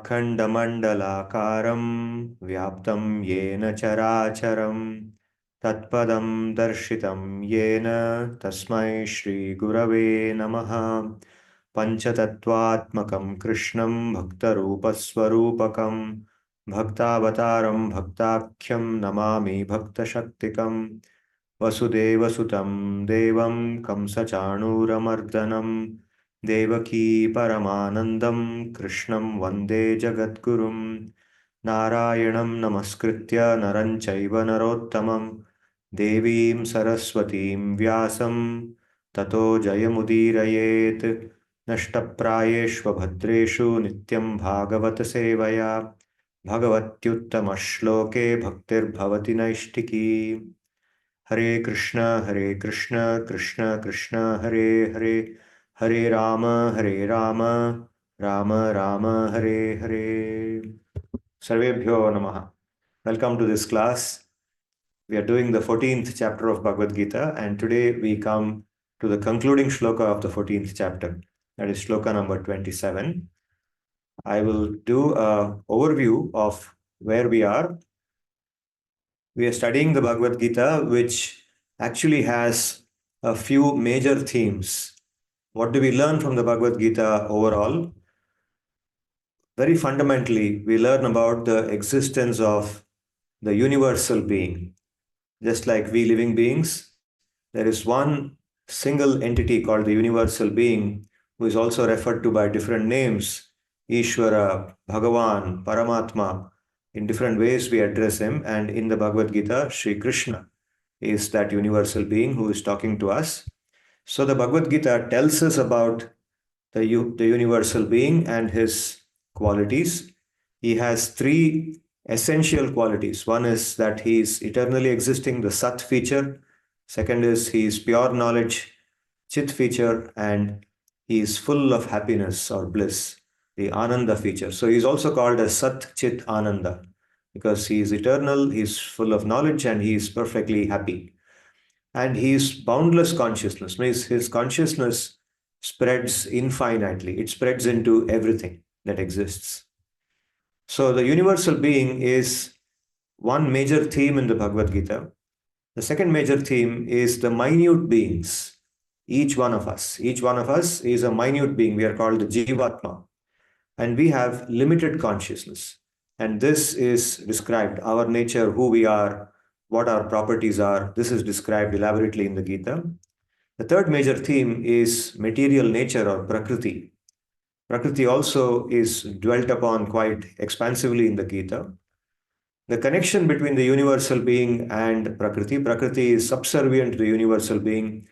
Akhandamandalakaram Vyaptam Yena Characharam Tatpadam Darshitam Yena Tasmai Shri Gurave Namaha Panchatattvatmakam Krishnam Bhaktarupaswarupakam Bhaktavataram Bhaktakhyam Namami Bhaktashaktikam Vasudevasutam Devam Kamsachanuramardanam Devaki Paramanandam Krishnam Vande Jagadgurum Narayanam Namaskritya Naranchaiva Narottamam Devim Saraswatim Vyasam Tato Jayamudirayet Nashtaprayeshva Bhadreshu Nityam Bhagavata Sevaya Bhagavatyuttama Shloke Bhaktir Bhavati Naishtiki Hare Krishna, Krishna Krishna, Hare Hare, Hare Rama, Rama Rama, Hare Hare. Sarvebhyo Namaha. Welcome to this class. We are doing the 14th chapter of Bhagavad-Gita, and today we come to the concluding shloka of the 14th chapter. That is shloka number 27. I will do an overview of where we are. We are studying the Bhagavad-Gita, which actually has a few major themes. What do we learn from the Bhagavad-Gita overall? Very fundamentally, we learn about the existence of the universal being. Just like we living beings, there is one single entity called the universal being, who is also referred to by different names: Ishvara, Bhagavan, Paramatma. In different ways we address him, and in the Bhagavad Gita, Sri Krishna is that universal being who is talking to us. So the Bhagavad Gita tells us about the universal being and his qualities. He has three essential qualities. One is that he is eternally existing, the Sat feature. Second is he is pure knowledge, Chit feature, and he is full of happiness or bliss, the Ananda feature. So he is also called as Sat Chit Ananda because he is eternal, he is full of knowledge, and he is perfectly happy. And he is boundless consciousness, means his consciousness spreads infinitely. It spreads into everything that exists. So the universal being is one major theme in the Bhagavad Gita. The second major theme is the minute beings. Each one of us is a minute being. We are called the Jivatma. And we have limited consciousness. And this is described, our nature, who we are, what our properties are. This is described elaborately in the Gita. The third major theme is material nature or Prakriti. Prakriti also is dwelt upon quite expansively in the Gita. The connection between the universal being and Prakriti. Prakriti is subservient to the universal being.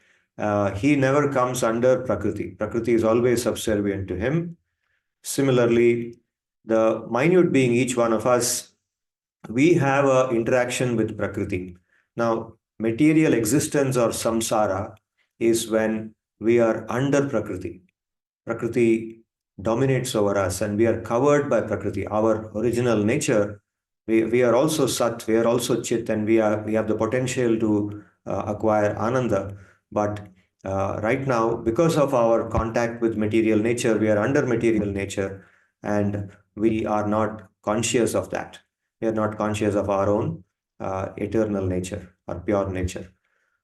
He never comes under Prakriti. Prakriti is always subservient to him. Similarly, the minute being, each one of us, we have an interaction with Prakriti. Now, material existence or samsara is when we are under Prakriti. Prakriti dominates over us and we are covered by Prakriti. Our original nature, we are also Sat, we are also Chit, and we have the potential to acquire Ananda. But right now, because of our contact with material nature, we are under material nature and we are not conscious of that. We are not conscious of our own eternal nature or pure nature.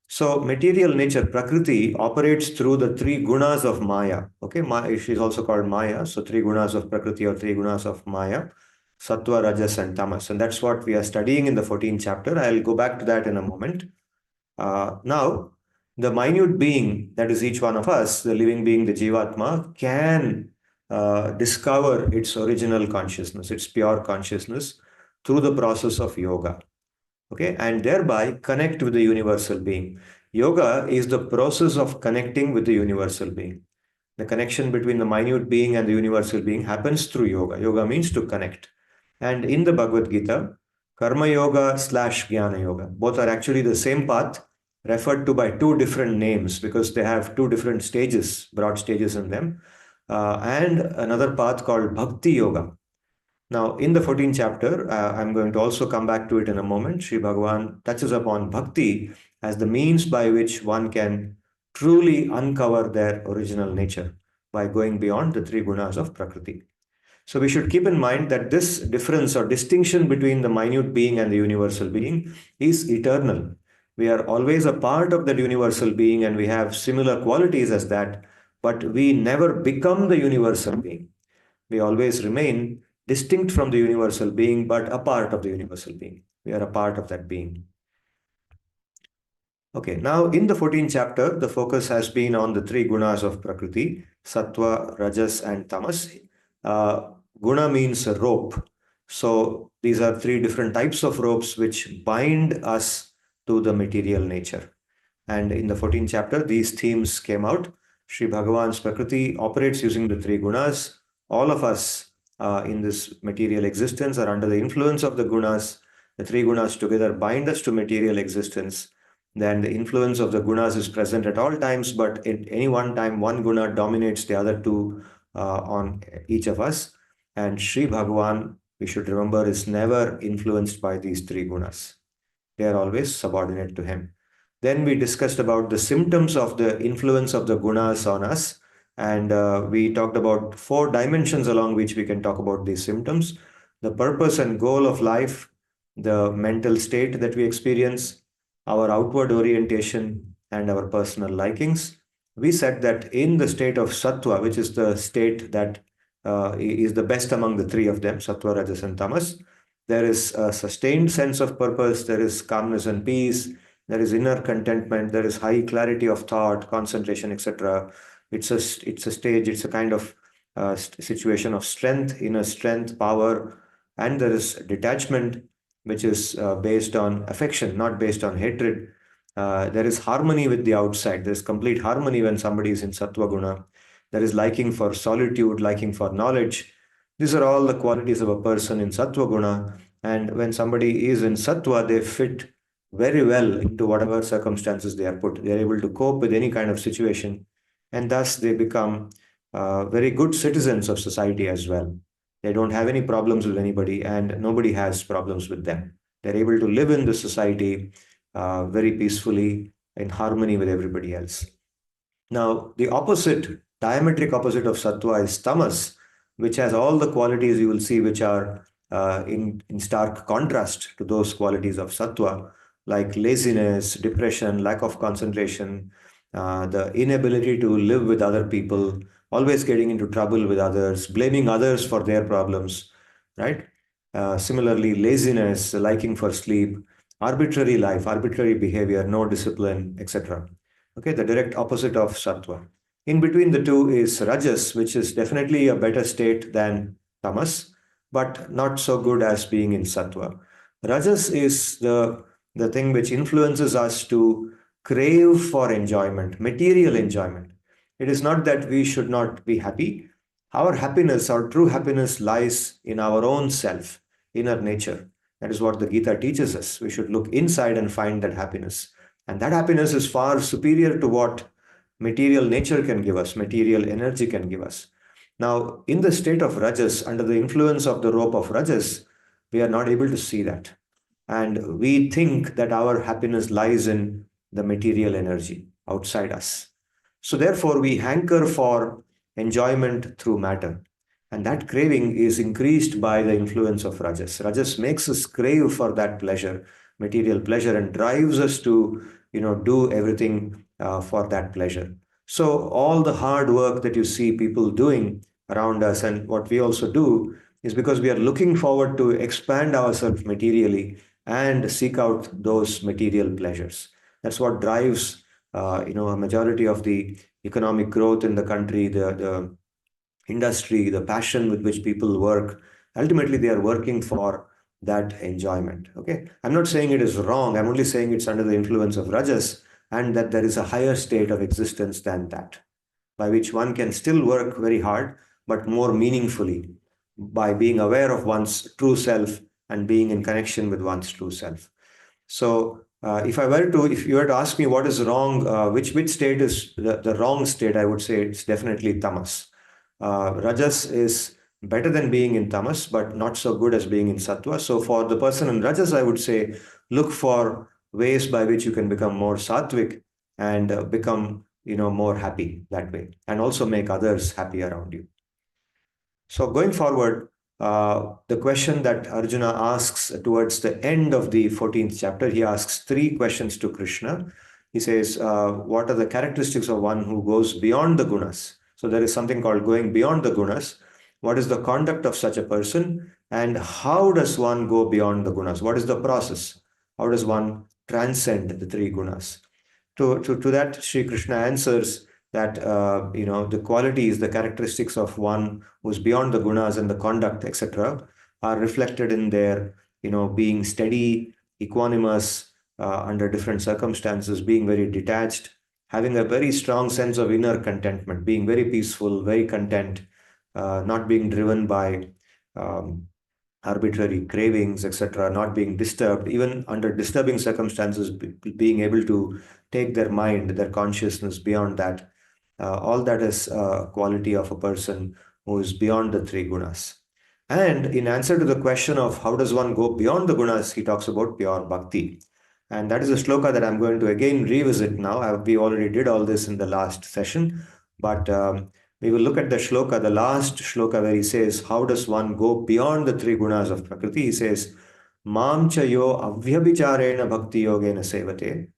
So material nature, Prakriti, operates through the three gunas of Maya. Okay, she is also called Maya. So three gunas of Prakriti or three gunas of Maya: Sattva, Rajas, and Tamas. And that's what we are studying in the 14th chapter. I'll go back to that in a moment. Now, the minute being, that is each one of us, the living being, the Jivatma, can discover its original consciousness, its pure consciousness, through the process of yoga. Okay, and thereby connect with the universal being. Yoga is the process of connecting with the universal being. The connection between the minute being and the universal being happens through yoga. Yoga means to connect. And in the Bhagavad Gita, Karma Yoga / Jnana Yoga, both are actually the same path, referred to by two different names because they have two different stages, broad stages in them, and another path called Bhakti Yoga. Now, in the 14th chapter, I'm going to also come back to it in a moment. Sri Bhagavan touches upon bhakti as the means by which one can truly uncover their original nature by going beyond the three gunas of Prakriti. So we should keep in mind that this difference or distinction between the minute being and the universal being is eternal. We are always a part of that universal being and we have similar qualities as that, but we never become the universal being. We always remain distinct from the universal being, but a part of the universal being. We are a part of that being. Okay, now in the 14th chapter, the focus has been on the three gunas of Prakriti, Sattva, Rajas, and Tamas. Guna means a rope. So these are three different types of ropes which bind us to the material nature. And in the 14th chapter, these themes came out. Sri Bhagavan's Prakriti operates using the three gunas. All of us in this material existence are under the influence of the gunas. The three gunas together bind us to material existence. Then the influence of the gunas is present at all times, but at any one time, one guna dominates the other two on each of us. And Sri Bhagavan, we should remember, is never influenced by these three gunas. They are always subordinate to him. Then we discussed about the symptoms of the influence of the gunas on us. And we talked about four dimensions along which we can talk about these symptoms: the purpose and goal of life, the mental state that we experience, our outward orientation, and our personal likings. We said that in the state of sattva, which is the state that is the best among the three of them, sattva, rajas, and tamas, there is a sustained sense of purpose, there is calmness and peace, there is inner contentment, there is high clarity of thought, concentration, etc. It's a stage, it's a kind of situation of strength, inner strength, power, and there is detachment, which is based on affection, not based on hatred. There is harmony with the outside. There is complete harmony when somebody is in sattva guna. There is liking for solitude, liking for knowledge. These are all the qualities of a person in sattva guna. And when somebody is in sattva, they fit very well into whatever circumstances they are put. They are able to cope with any kind of situation. And thus they become very good citizens of society as well. They don't have any problems with anybody, and nobody has problems with them. They're able to live in the society very peacefully, in harmony with everybody else. Now, the opposite, diametric opposite of sattva is tamas, which has all the qualities you will see which are in stark contrast to those qualities of sattva, like laziness, depression, lack of concentration, the inability to live with other people, always getting into trouble with others, blaming others for their problems, right? Similarly, laziness, liking for sleep, arbitrary life, arbitrary behavior, no discipline, etc. Okay, the direct opposite of sattva. In between the two is rajas, which is definitely a better state than tamas, but not so good as being in sattva. Rajas is the thing which influences us to crave for enjoyment, material enjoyment. It is not that we should not be happy. Our happiness, our true happiness lies in our own self, inner nature. That is what the Gita teaches us. We should look inside and find that happiness. And that happiness is far superior to what material nature can give us, material energy can give us. Now, in the state of rajas, under the influence of the rope of rajas, we are not able to see that. And we think that our happiness lies in the material energy outside us. So therefore, we hanker for enjoyment through matter. And that craving is increased by the influence of rajas. Rajas makes us crave for that pleasure, material pleasure, and drives us to, do everything for that pleasure. So all the hard work that you see people doing around us, and what we also do, is because we are looking forward to expand ourselves materially and seek out those material pleasures. That's what drives, a majority of the economic growth in the country, the industry, the passion with which people work. Ultimately, they are working for that enjoyment. Okay, I'm not saying it is wrong. I'm only saying it's under the influence of rajas, and that there is a higher state of existence than that, by which one can still work very hard, but more meaningfully, by being aware of one's true self and being in connection with one's true self. So if you were to ask me what is wrong, which state is the wrong state, I would say it's definitely tamas. Rajas is better than being in tamas, but not so good as being in sattva. So for the person in rajas, I would say look for ways by which you can become more sattvic and become more happy that way, and also make others happy around you. So going forward, the question that Arjuna asks towards the end of the 14th chapter, he asks three questions to Krishna. He says, what are the characteristics of one who goes beyond the gunas? So there is something called going beyond the gunas. What is the conduct of such a person? And how does one go beyond the gunas? What is the process? How does one transcend the three gunas? To that, Sri Krishna answers that the qualities, the characteristics of one who's beyond the gunas and the conduct, etc., are reflected in their being steady, equanimous under different circumstances, being very detached, having a very strong sense of inner contentment, being very peaceful, very content, not being driven by um, arbitrary cravings, etc., not being disturbed, even under disturbing circumstances, being able to take their mind, their consciousness beyond that. All that is a quality of a person who is beyond the three gunas. And in answer to the question of how does one go beyond the gunas, he talks about pure bhakti. And that is a shloka that I'm going to again revisit now. We already did all this in the last session, but we will look at the shloka, the last shloka, where he says, how does one go beyond the three gunas of Prakriti? He says, Mam cha yo avyabhicharena bhakti yogena sevate,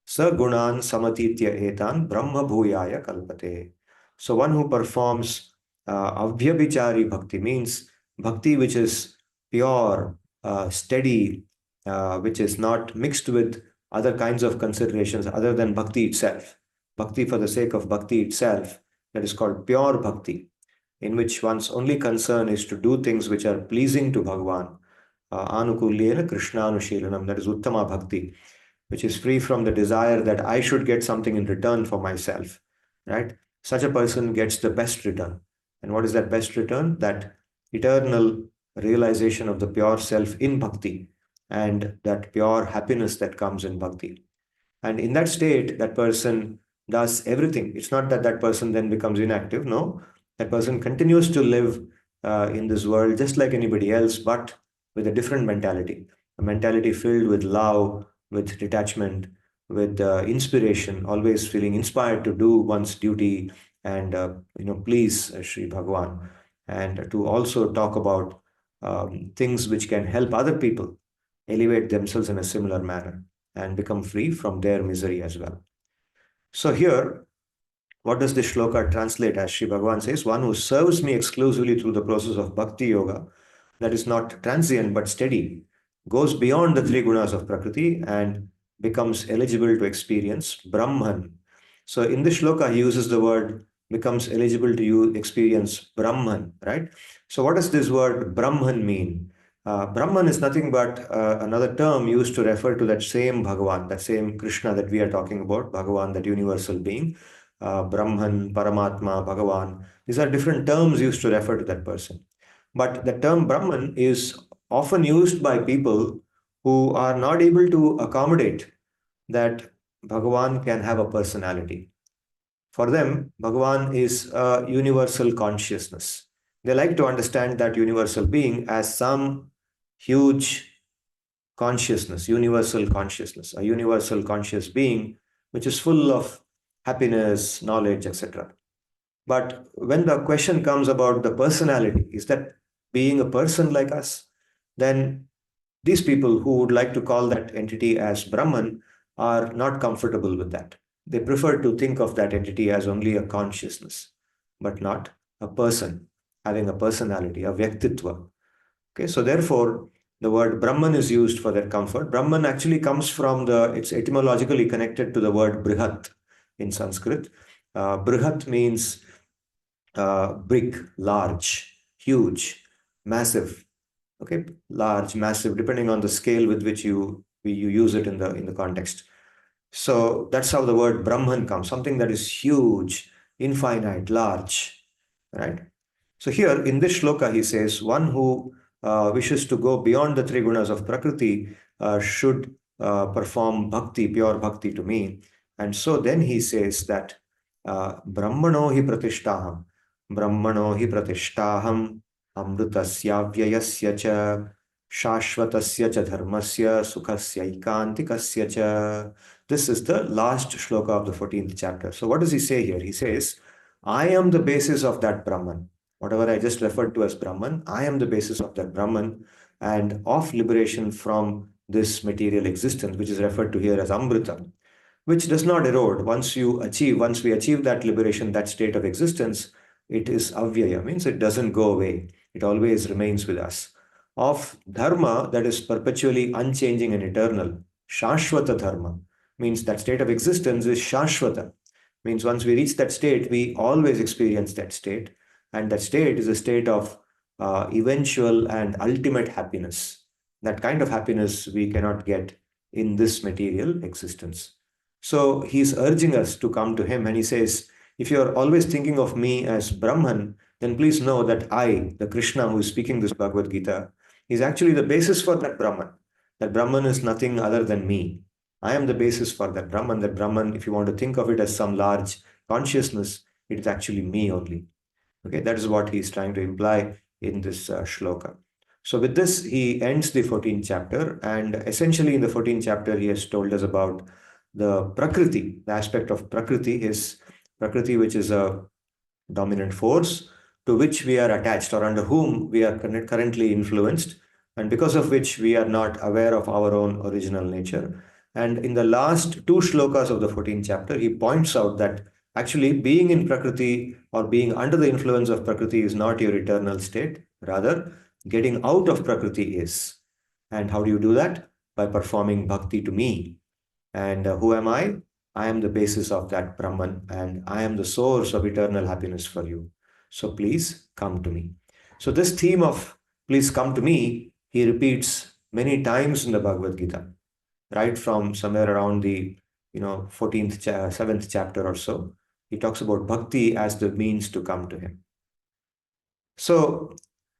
sa gunan samatitya etan brahma bhuyaya kalpate. So one who performs avyabhichari bhakti means bhakti which is pure, steady, which is not mixed with other kinds of considerations other than bhakti itself. Bhakti for the sake of bhakti itself, that is called pure bhakti, in which one's only concern is to do things which are pleasing to Bhagavan. Anukulyena Krishnanushilanam, that is Uttama Bhakti, which is free from the desire that I should get something in return for myself, right? Such a person gets the best return. And what is that best return? That eternal realization of the pure self in bhakti and that pure happiness that comes in bhakti. And in that state, that person does everything. It's not that that person then becomes inactive. No, that person continues to live in this world just like anybody else, but with a different mentality, a mentality filled with love, with detachment, with inspiration, always feeling inspired to do one's duty and please Sri Bhagavan, and to also talk about things which can help other people elevate themselves in a similar manner and become free from their misery as well. So here, what does this shloka translate as? Sri Bhagavan says, one who serves me exclusively through the process of bhakti yoga, that is not transient but steady, goes beyond the three gunas of Prakriti and becomes eligible to experience Brahman. So in this shloka, he uses the word becomes eligible to experience Brahman, right? So what does this word Brahman mean? Brahman is nothing but another term used to refer to that same Bhagavan, that same Krishna that we are talking about, Bhagavan, that universal being, Brahman, Paramatma, Bhagavan. These are different terms used to refer to that person. But the term Brahman is often used by people who are not able to accommodate that Bhagavan can have a personality. For them, Bhagavan is a universal consciousness. They like to understand that universal being as some huge consciousness, a universal conscious being, which is full of happiness, knowledge, etc. But when the question comes about the personality, is that being a person like us? Then these people who would like to call that entity as Brahman are not comfortable with that. They prefer to think of that entity as only a consciousness, but not a person, having a personality, a vyaktitva. Okay, so therefore, the word Brahman is used for their comfort. Brahman actually comes from it's etymologically connected to the word Brihat in Sanskrit. Brihat means big, large, huge, massive. Okay, large, massive, depending on the scale with which you use it in the context. So that's how the word Brahman comes, something that is huge, infinite, large, right? So here in this shloka, he says, one who wishes to go beyond the three gunas of Prakriti should perform bhakti, pure bhakti to me. And so then he says that Brahmano hi pratishtaham, Brahmano hi pratishtaham, Amrutasya vyayasya cha, Shashvatasya cha dharmasya, Sukhasya ikantikasya cha. This is the last shloka of the 14th chapter. So what does he say here? He says, I am the basis of that Brahman. Whatever I just referred to as Brahman, I am the basis of that Brahman and of liberation from this material existence, which is referred to here as Amrita, which does not erode. Once we achieve that liberation, that state of existence, it is avyaya, means it doesn't go away. It always remains with us. Of dharma, that is perpetually unchanging and eternal, shashvata dharma, means that state of existence is shashvata. Means once we reach that state, we always experience that state. And that state is a state of eventual and ultimate happiness. That kind of happiness we cannot get in this material existence. So he's urging us to come to him, and he says, if you're always thinking of me as Brahman, then please know that I, the Krishna who is speaking this Bhagavad Gita, is actually the basis for that Brahman. That Brahman is nothing other than me. I am the basis for that Brahman. That Brahman, if you want to think of it as some large consciousness, it is actually me only. Okay, that is what he is trying to imply in this shloka. So with this, he ends the 14th chapter, and essentially in the 14th chapter, he has told us about the Prakriti, the aspect of Prakriti is Prakriti, which is a dominant force to which we are attached or under whom we are currently influenced, and because of which we are not aware of our own original nature. And in the last two shlokas of the 14th chapter, he points out that actually being in Prakriti or being under the influence of Prakriti is not your eternal state. Rather, getting out of Prakriti is. And how do you do that? By performing bhakti to me. And who am I? I am the basis of that Brahman, and I am the source of eternal happiness for you. So please come to me. So this theme of please come to me, he repeats many times in the Bhagavad Gita, right from somewhere around the 14th, 7th chapter or so. He talks about bhakti as the means to come to him. So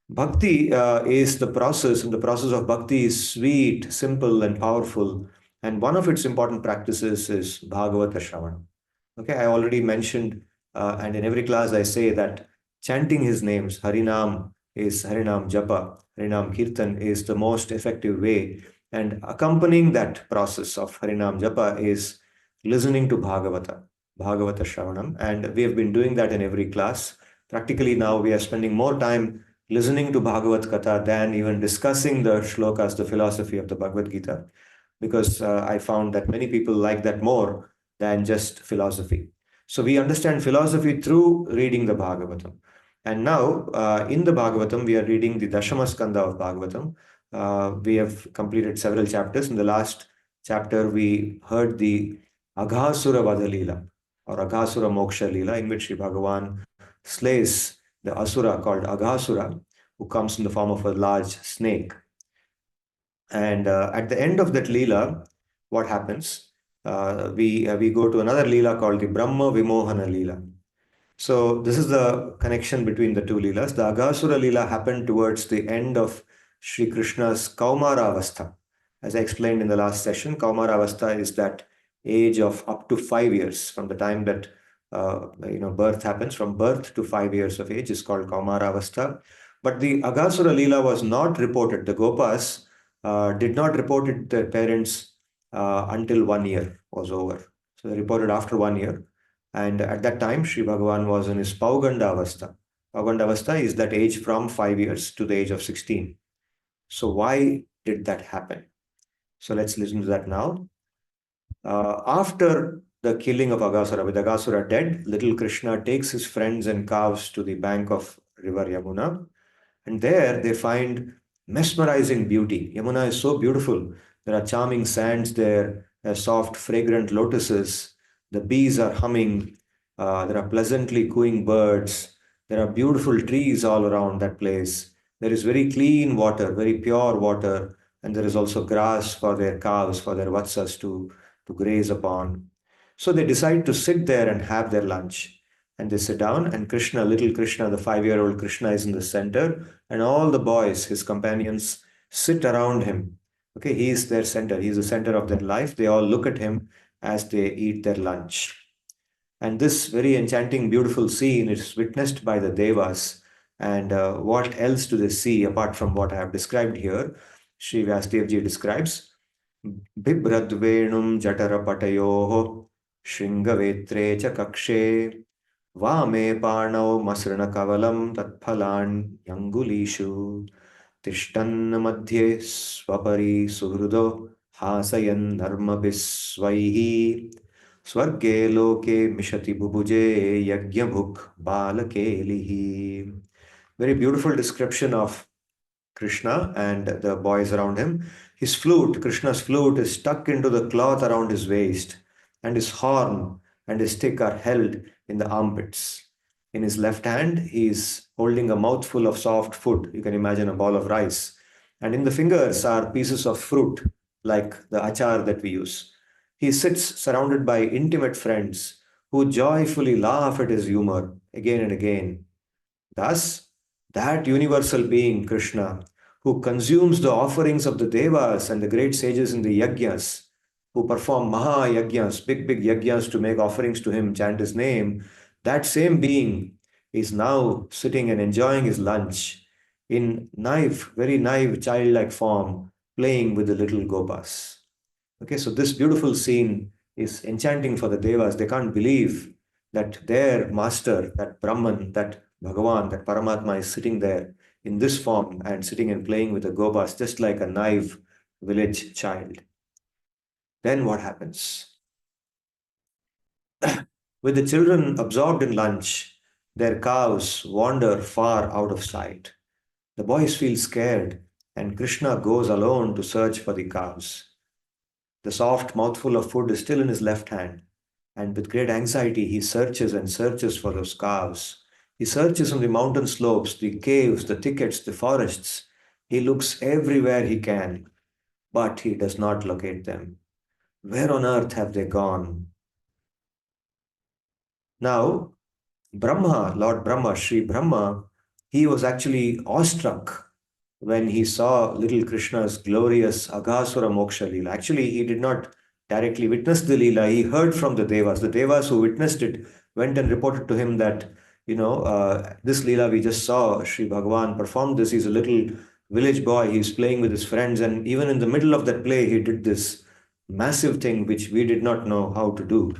bhakti is the process, and the process of bhakti is sweet, simple, and powerful. And one of its important practices is Bhagavata Shravana. Okay, I already mentioned, and in every class I say that chanting his names, Harinam is Harinam Japa, Harinam Kirtan is the most effective way. And accompanying that process of Harinam Japa is listening to Bhagavata Shravanam. And we have been doing that in every class. Practically now we are spending more time listening to Bhagavad Katha than even discussing the shlokas, the philosophy of the Bhagavad Gita, because I found that many people like that more than just philosophy. So we understand philosophy through reading the Bhagavatam. And now in the Bhagavatam, we are reading the Dashama Skanda of Bhagavatam. We have completed several chapters. In the last chapter, we heard the Aghasura Vada Leela or Aghasura Moksha Leela, in which Sri Bhagavan slays the Asura called Aghasura, who comes in the form of a large snake. And at the end of that Leela, what happens? We go to another Leela called the Brahma-vimohana Leela. So this is the connection between the two Leelas. The Aghasura Leela happened towards the end of Sri Krishna's Kaumaravastha. As I explained in the last session, Kaumaravastha is that age of up to 5 years from the time that birth happens. From birth to 5 years of age is called Kaumaravastha. But the Aghasura Leela was not reported. The Gopas did not report it to their parents until 1 year was over. So they reported after 1 year. And at that time, Sri Bhagavan was in his Pauganda Avastha. Pauganda Avastha is that age from 5 years to the age of 16. So why did that happen? So let's listen to that now. After the killing of Aghasura, with Aghasura dead, little Krishna takes his friends and calves to the bank of river Yamuna. And there they find mesmerizing beauty. Yamuna is so beautiful. There are charming sands there, soft, fragrant lotuses. The bees are humming. There are pleasantly cooing birds. There are beautiful trees all around that place. There is very clean water, very pure water. And there is also grass for their calves, for their vatsas to graze upon. So they decide to sit there and have their lunch. And they sit down, and Krishna, little Krishna, the 5-year-old Krishna, is in the center, and all the boys, his companions, sit around him. Okay, he is their center. He is the center of their life. They all look at him as they eat their lunch. And this very enchanting, beautiful scene is witnessed by the Devas. And what else do they see apart from what I have described here? Sri Vyasdevji describes Bibhradvenum Jatara Patayoho Shringavetre cha Kakshe Vame parnau masrana kavalam tatphalan yangulishu tishtan madhye swapari suhrudo hasayan dharmabhisvaihi swarge loke mishati bubuje yagyabhuk balakelihi. Very beautiful description of Krishna and the boys around him. His flute, Krishna's flute, is stuck into the cloth around his waist, and his horn and his stick are held in the armpits. In his left hand, he is holding a mouthful of soft food. You can imagine a ball of rice. And in the fingers are pieces of fruit, like the achar that we use. He sits surrounded by intimate friends who joyfully laugh at his humor again and again. Thus, that universal being, Krishna, who consumes the offerings of the Devas and the great sages in the yajnas, who perform Maha yajnas, big, big yajnas to make offerings to him, chant his name, that same being is now sitting and enjoying his lunch in naive, very naive, childlike form, playing with the little gopas. Okay, so this beautiful scene is enchanting for the Devas. They can't believe that their master, that Brahman, that Bhagavan, that Paramatma is sitting there in this form and sitting and playing with the Gopas just like a naive village child. Then what happens? With the children absorbed in lunch, their cows wander far out of sight. The boys feel scared, and Krishna goes alone to search for the cows. The soft mouthful of food is still in his left hand, and with great anxiety he searches and searches for those calves. He searches on the mountain slopes, the caves, the thickets, the forests. He looks everywhere he can, but he does not locate them. Where on earth have they gone? Now, Brahma, Lord Brahma, Sri Brahma, he was actually awestruck when he saw little Krishna's glorious Aghasura Moksha Leela. Actually, he did not directly witness the Leela, he heard from the Devas. The Devas who witnessed it went and reported to him that, this Leela we just saw, Sri Bhagavan performed this. He's a little village boy, he's playing with his friends, and even in the middle of that play, he did this massive thing which we did not know how to do.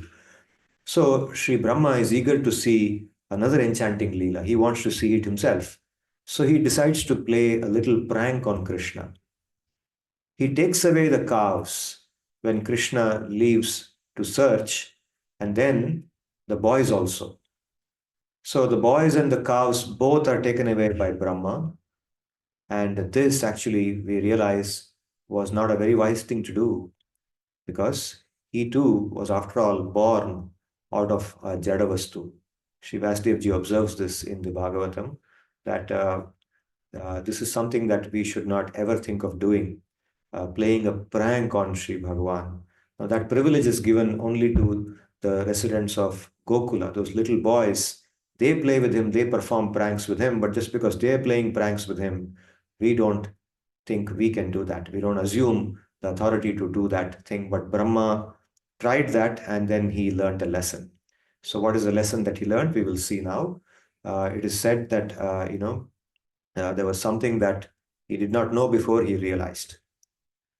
So Sri Brahma is eager to see another enchanting Leela. He wants to see it himself. So he decides to play a little prank on Krishna. He takes away the calves when Krishna leaves to search, and then the boys also. So the boys and the cows both are taken away by Brahma, and this actually we realize was not a very wise thing to do because he too was, after all, born out of Jadavastu. Sri Vasudevji observes this in the Bhagavatam that this is something that we should not ever think of doing, playing a prank on Sri Bhagavan. Now, that privilege is given only to the residents of Gokula, those little boys. They play with him, they perform pranks with him, but just because they're playing pranks with him, we don't think we can do that. We don't assume the authority to do that thing. But Brahma tried that and then he learned a lesson. So, what is the lesson that he learned? We will see now. It is said that, there was something that he did not know before he realized.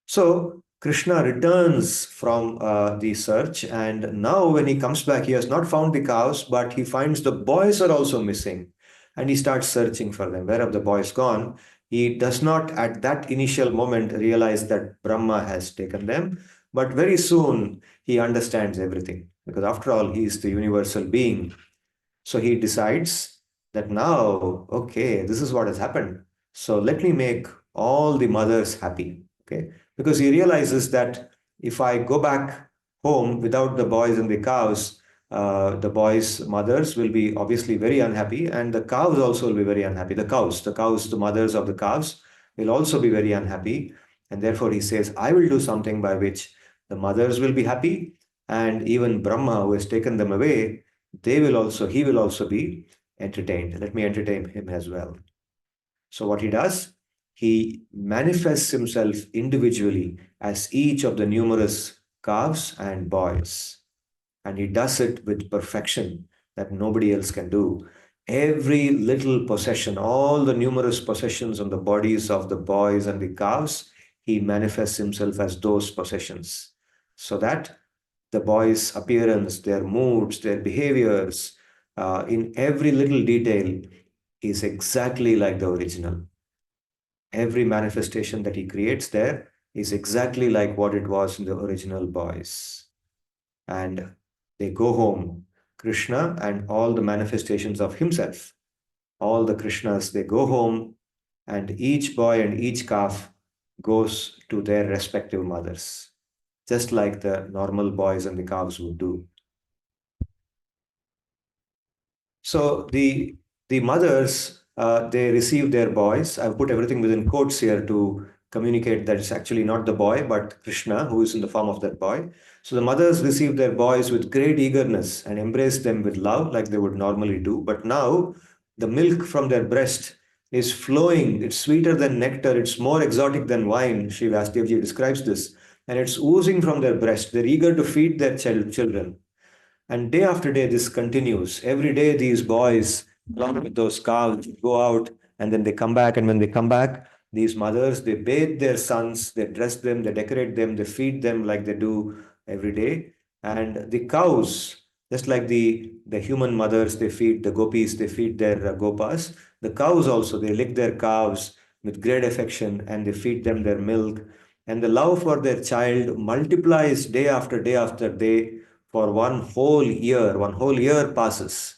So, Krishna returns from the search, and now when he comes back, he has not found the cows, but he finds the boys are also missing. And he starts searching for them. Where have the boys gone? He does not, at that initial moment, realize that Brahma has taken them. But very soon, he understands everything. Because after all, he is the universal being. So he decides that now, okay, this is what has happened. So let me make all the mothers happy. Okay. Because he realizes that if I go back home without the boys and the cows, the boys' mothers will be obviously very unhappy, and the cows also will be very unhappy. The mothers of the cows will also be very unhappy. And therefore, he says, I will do something by which the mothers will be happy, and even Brahma, who has taken them away, he will also be entertained. Let me entertain him as well. So what he does, he manifests himself individually as each of the numerous calves and boys. And he does it with perfection that nobody else can do. Every little possession, all the numerous possessions on the bodies of the boys and the calves, he manifests himself as those possessions. So that the boys' appearance, their moods, their behaviors, in every little detail, is exactly like the original. Every manifestation that he creates there is exactly like what it was in the original boys. And they go home, Krishna and all the manifestations of himself, all the Krishnas, they go home, and each boy and each calf goes to their respective mothers, just like the normal boys and the calves would do. So the mothers, they receive their boys. I've put everything within quotes here to communicate that it's actually not the boy, but Krishna, who is in the form of that boy. So the mothers receive their boys with great eagerness and embrace them with love, like they would normally do. But now the milk from their breast is flowing. It's sweeter than nectar. It's more exotic than wine. Sri Vasudevji describes this. And it's oozing from their breast. They're eager to feed their children. And day after day, this continues. Every day, these boys, along with those calves, go out and then they come back. And when they come back, these mothers, they bathe their sons, they dress them, they decorate them, they feed them like they do every day. And the cows, just like the human mothers, they feed the gopis, they feed their gopas. The cows also, they lick their calves with great affection and they feed them their milk. And the love for their child multiplies day after day after day for one whole year passes,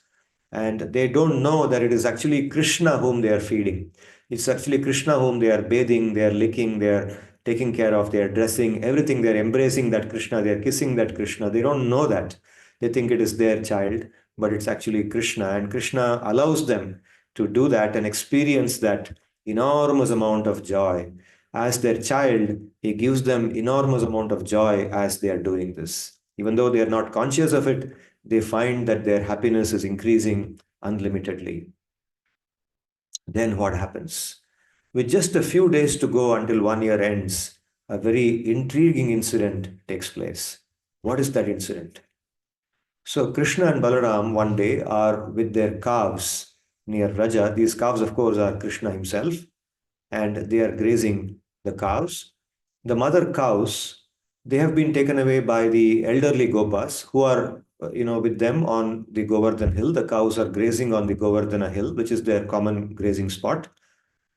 and they don't know that it is actually Krishna whom they are feeding. It's actually Krishna whom they are bathing, they are licking, they are taking care of, they are dressing, everything. They are embracing that Krishna, they are kissing that Krishna. They don't know that. They think it is their child, but it's actually Krishna, and Krishna allows them to do that and experience that enormous amount of joy. As their child, he gives them enormous amount of joy as they are doing this. Even though they are not conscious of it, they find that their happiness is increasing unlimitedly. Then what happens? With just a few days to go until 1 year ends, a very intriguing incident takes place. What is that incident? So Krishna and Balaram one day are with their calves near Raja. These calves, of course, are Krishna himself, and they are grazing the cows. The mother cows, they have been taken away by the elderly gopas who are, with them on the Govardhan hill. The cows are grazing on the Govardhana hill, which is their common grazing spot.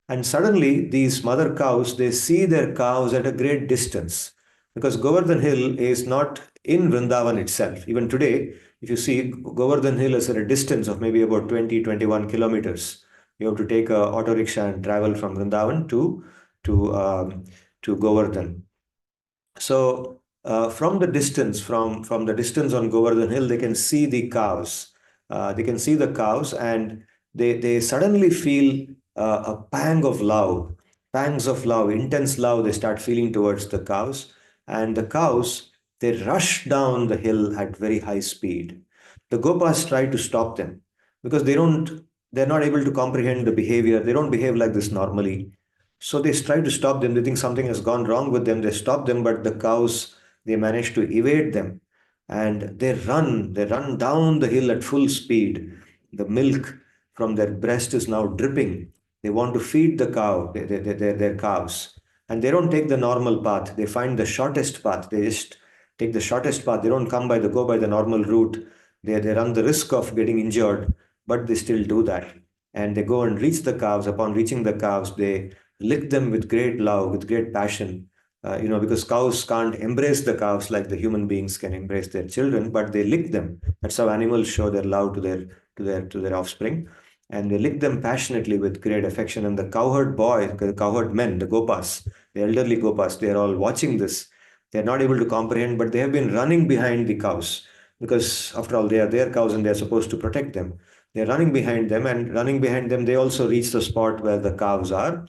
And suddenly, these mother cows, they see their cows at a great distance, because Govardhan Hill is not in Vrindavan itself. Even today, if you see, Govardhan Hill is at a distance of maybe about 20, 21 kilometers. You have to take a auto rickshaw and travel from Vrindavan to to Govardhan. So from the distance, from the distance on Govardhan Hill, they can see the cows. They can see the cows, and they suddenly feel a pang of love, pangs of love, intense love. They start feeling towards the cows, and the cows, they rush down the hill at very high speed. The gopas try to stop them because they're not able to comprehend the behavior. They don't behave like this normally, so they try to stop them. They think something has gone wrong with them. They stop them, but the cows, they manage to evade them, and they run down the hill at full speed. The milk from their breast is now dripping. They want to feed the cow, their calves. And they don't take the normal path. They find the shortest path. They just take the shortest path. They don't go by the normal route. They run the risk of getting injured, but they still do that. And they go and reach the calves. Upon reaching the calves, they lick them with great love, with great passion. Because cows can't embrace the calves like the human beings can embrace their children, but they lick them. That's how animals show their love to their offspring, and they lick them passionately with great affection. And the cowherd boy, the cowherd men, the gopas, the elderly gopas, they are all watching this. They are not able to comprehend, but they have been running behind the cows because, after all, they are their cows and they are supposed to protect them. They are running behind them, and running behind them, they also reach the spot where the calves are,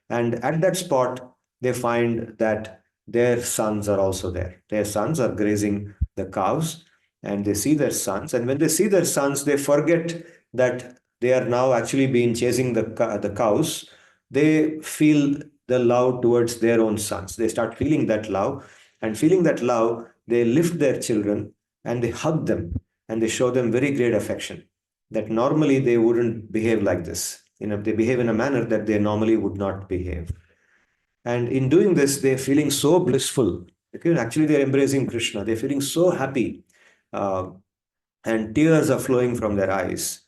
and at that spot, they find that their sons are also there. Their sons are grazing the cows, and they see their sons. And when they see their sons, they forget that they are now actually been chasing the cows. They feel the love towards their own sons. They start feeling that love, and feeling that love, they lift their children and they hug them and they show them very great affection that normally they wouldn't behave like this. They behave in a manner that they normally would not behave. And in doing this, they're feeling so blissful. Okay, actually, they're embracing Krishna. They're feeling so happy. Uh, and tears are flowing from their eyes.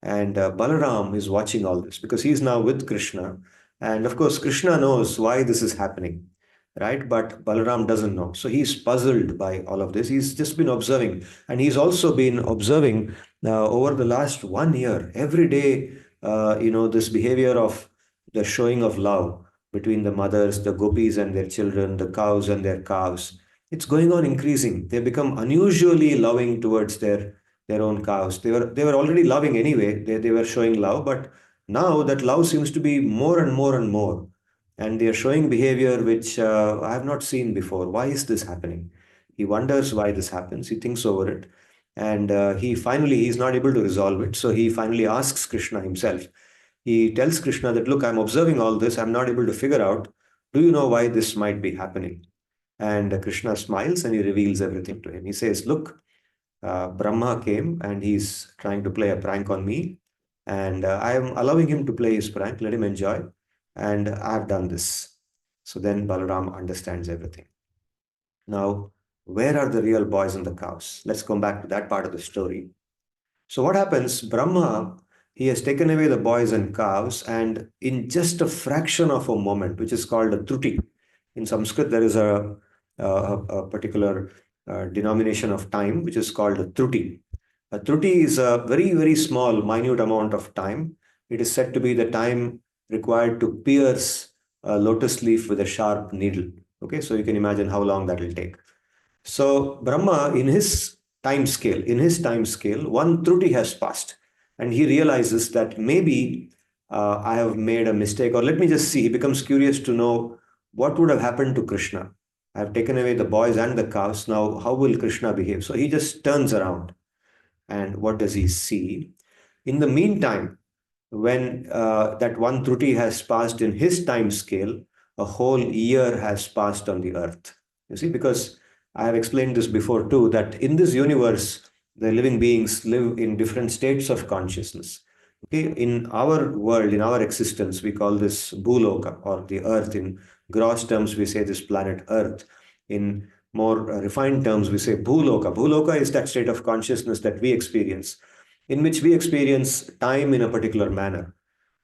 And Balaram is watching all this because he's now with Krishna. And of course, Krishna knows why this is happening, right? But Balaram doesn't know. So he's puzzled by all of this. He's just been observing. And he's also been observing over the last 1 year, every day, this behavior of the showing of love between the mothers, the gopis and their children, the cows and their calves. It's going on increasing. They become unusually loving towards their own cows. They were already loving anyway. They were showing love, but now that love seems to be more and more and more, and they are showing behavior which I have not seen before. Why is this happening? He wonders why this happens. He thinks over it, and he's not able to resolve it. So he finally asks Krishna himself. He tells Krishna that, look, I'm observing all this. I'm not able to figure out. Do you know why this might be happening? And Krishna smiles and he reveals everything to him. He says, look, Brahma came and he's trying to play a prank on me. And I am allowing him to play his prank. Let him enjoy. And I've done this. So then Balaram understands everything. Now, where are the real boys and the cows? Let's come back to that part of the story. So what happens? Brahma, he has taken away the boys and cows, and in just a fraction of a moment, which is called a truti. In Sanskrit, there is a particular denomination of time, which is called a truti. A truti is a very, very small, minute amount of time. It is said to be the time required to pierce a lotus leaf with a sharp needle. Okay, so you can imagine how long that will take. So Brahma, in his time scale, one truti has passed, and he realizes that maybe I have made a mistake, or let me just see. He becomes curious to know what would have happened to Krishna. I have taken away the boys and the cows. Now, how will Krishna behave? So he just turns around, and what does he see? In the meantime, when that one truti has passed in his time scale, a whole year has passed on the earth. You see, because I have explained this before too, that in this universe, the living beings live in different states of consciousness. Okay, in our world, in our existence, we call this Bhuloka or the earth. In gross terms, we say this planet Earth. In more refined terms, we say Bhuloka. Bhuloka is that state of consciousness that we experience, in which we experience time in a particular manner.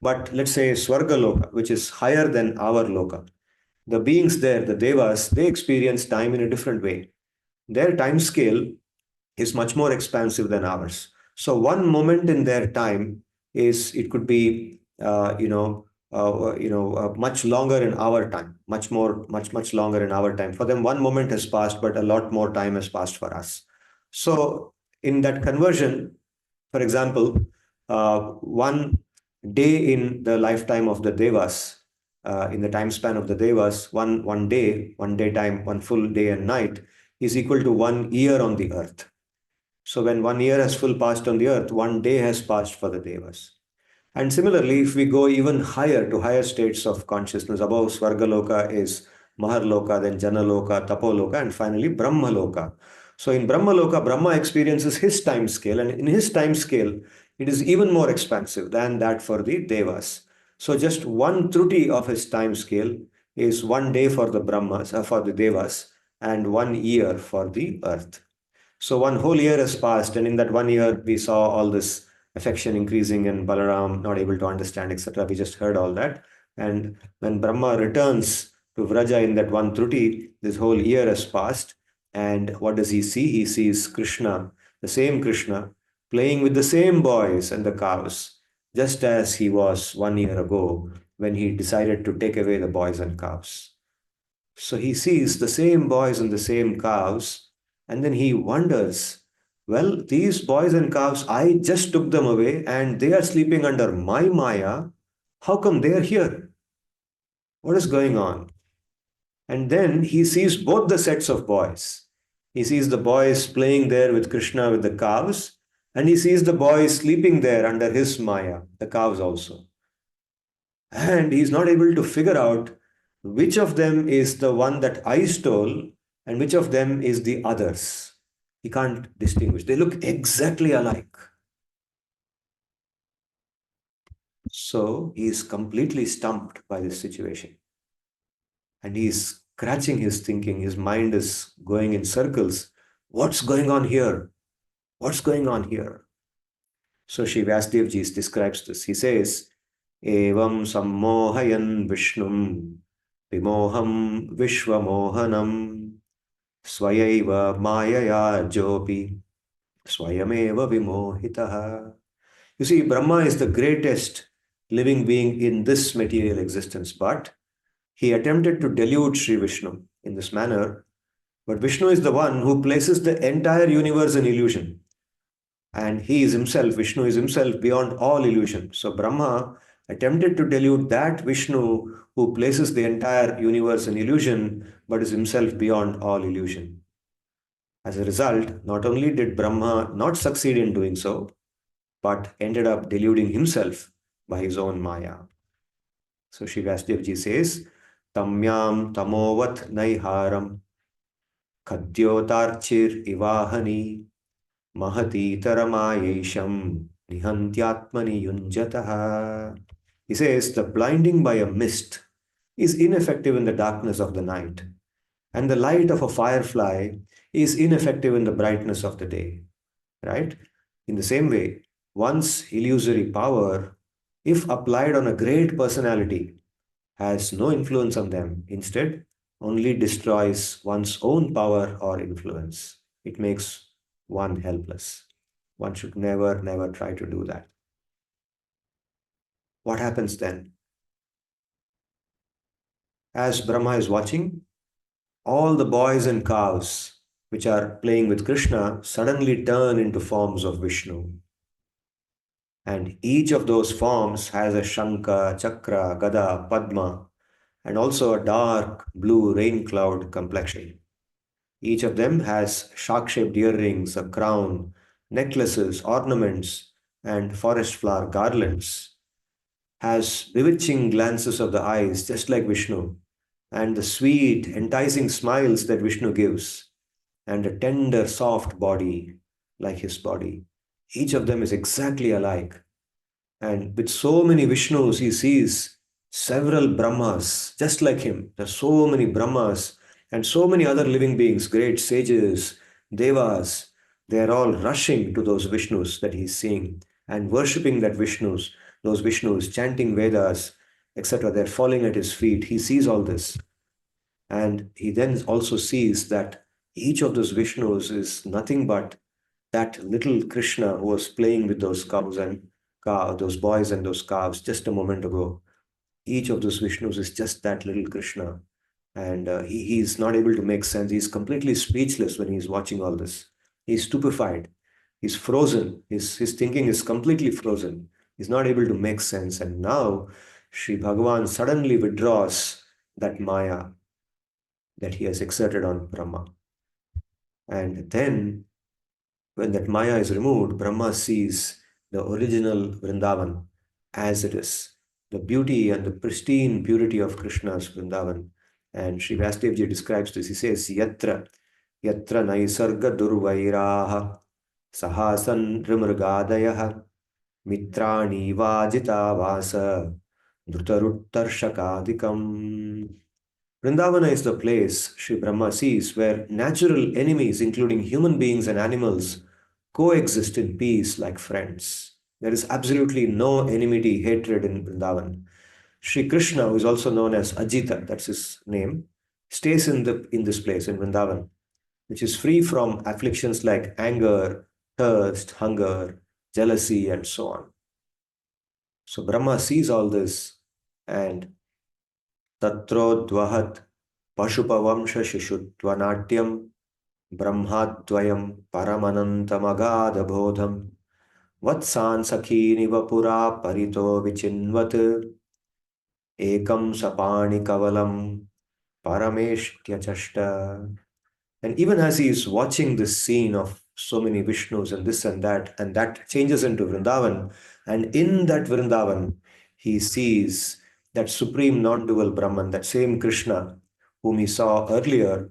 But let's say Swarga Loka, which is higher than our Loka, the beings there, the Devas, they experience time in a different way. Their time scale is much more expansive than ours. So one moment in their time it could be, much longer in our time, much longer in our time. For them, one moment has passed, but a lot more time has passed for us. So in that conversion, for example, one day in the lifetime of the Devas, in the time span of the Devas, one day time, one full day and night is equal to 1 year on the earth. So when 1 year has full passed on the earth, one day has passed for the Devas. And similarly, if we go even higher to higher states of consciousness, above Swargaloka is Maharloka, then Janaloka, Tapoloka, and finally Brahmaloka. So in Brahmaloka, Brahma experiences his time scale, and in his time scale, it is even more expansive than that for the Devas. So just one truti of his time scale is one day for the Brahmas, for the Devas, and 1 year for the earth. So one whole year has passed, and in that 1 year, we saw all this affection increasing and Balaram not able to understand, etc. We just heard all that. And when Brahma returns to Vraja in that one truti, this whole year has passed. And what does he see? He sees Krishna, the same Krishna, playing with the same boys and the cows, just as he was 1 year ago when he decided to take away the boys and cows. So he sees the same boys and the same cows, and then he wonders, well, these boys and cows, I just took them away and they are sleeping under my Maya. How come they are here? What is going on? And then he sees both the sets of boys. He sees the boys playing there with Krishna with the cows, and he sees the boys sleeping there under his Maya, the cows also. And he's not able to figure out which of them is the one that I stole and which of them is the others. He can't distinguish. They look exactly alike. So he is completely stumped by this situation. And he's scratching his thinking. His mind is going in circles. What's going on here? What's going on here? So Sri Vyasdev Ji describes this. He says, Evam sammohayan Vishnum vimoham vishvamohanam swayaiva mayaya jopi swayameva vimohitaha. You see, Brahma is the greatest living being in this material existence, but he attempted to delude Sri Vishnu in this manner. But Vishnu is the one who places the entire universe in illusion. And he is himself, Vishnu is himself beyond all illusion. So Brahma attempted to delude that Vishnu who places the entire universe in illusion, but is himself beyond all illusion. As a result, not only did Brahma not succeed in doing so, but ended up deluding himself by his own Maya. So Sri Vyasdev Ji says, Tamyam tamovat naiharam kadyotarchir ivahani mahati taramayesham nihantyatmani yunjataha. He says, the blinding by a mist is ineffective in the darkness of the night, and the light of a firefly is ineffective in the brightness of the day. Right? In the same way, one's illusory power, if applied on a great personality, has no influence on them. Instead, only destroys one's own power or influence. It makes one helpless. One should never, never try to do that. What happens then? As Brahma is watching, all the boys and cows which are playing with Krishna suddenly turn into forms of Vishnu. And each of those forms has a Shankha, Chakra, Gada, Padma, and also a dark blue rain cloud complexion. Each of them has shark-shaped earrings, a crown, necklaces, ornaments, and forest flower garlands, has bewitching glances of the eyes, just like Vishnu, and the sweet, enticing smiles that Vishnu gives, and a tender, soft body like his body. Each of them is exactly alike. And with so many Vishnus, he sees several Brahmas just like him. There are so many Brahmas and so many other living beings, great sages, devas. They are all rushing to those Vishnus that he's seeing and worshipping those Vishnus, chanting Vedas, etc. They're falling at his feet. He sees all this. And he then also sees that each of those Vishnus is nothing but that little Krishna who was playing with those cows and those boys and those calves just a moment ago. Each of those Vishnus is just that little Krishna. And he's not able to make sense. He's completely speechless when he's watching all this. He's stupefied. He's frozen. His thinking is completely frozen. He's not able to make sense. And now Sri Bhagavan suddenly withdraws that Maya that he has exerted on Brahma. And then when that Maya is removed, Brahma sees the original Vrindavan as it is, the beauty and the pristine purity of Krishna's Vrindavan. And Sri Vyasdev describes this. He says, Yatra naisarga durvairaha sahasan rimrgadayaha mitrani vajita vasa dhrutaruttarshakadikam. Vrindavana is the place, Sri Brahma sees, where natural enemies, including human beings and animals, coexist in peace like friends. There is absolutely no enmity, hatred in Vrindavan. Sri Krishna, who is also known as Ajita, that's his name, stays in this place, in Vrindavan, which is free from afflictions like anger, thirst, hunger, jealousy, and so on. So Brahma sees all this and Tatrodvahat Pashupavamsha Shishuttvanatyam Brahmadvayam Paramanantamagada Vatsan Sakhiniva Pura Parito Vichinvat Ekam Sapani Kavalam Parameshtya. And even as he is watching this scene of so many Vishnus and that changes into Vrindavan, and in that Vrindavan, he sees that supreme non-dual Brahman, that same Krishna whom he saw earlier.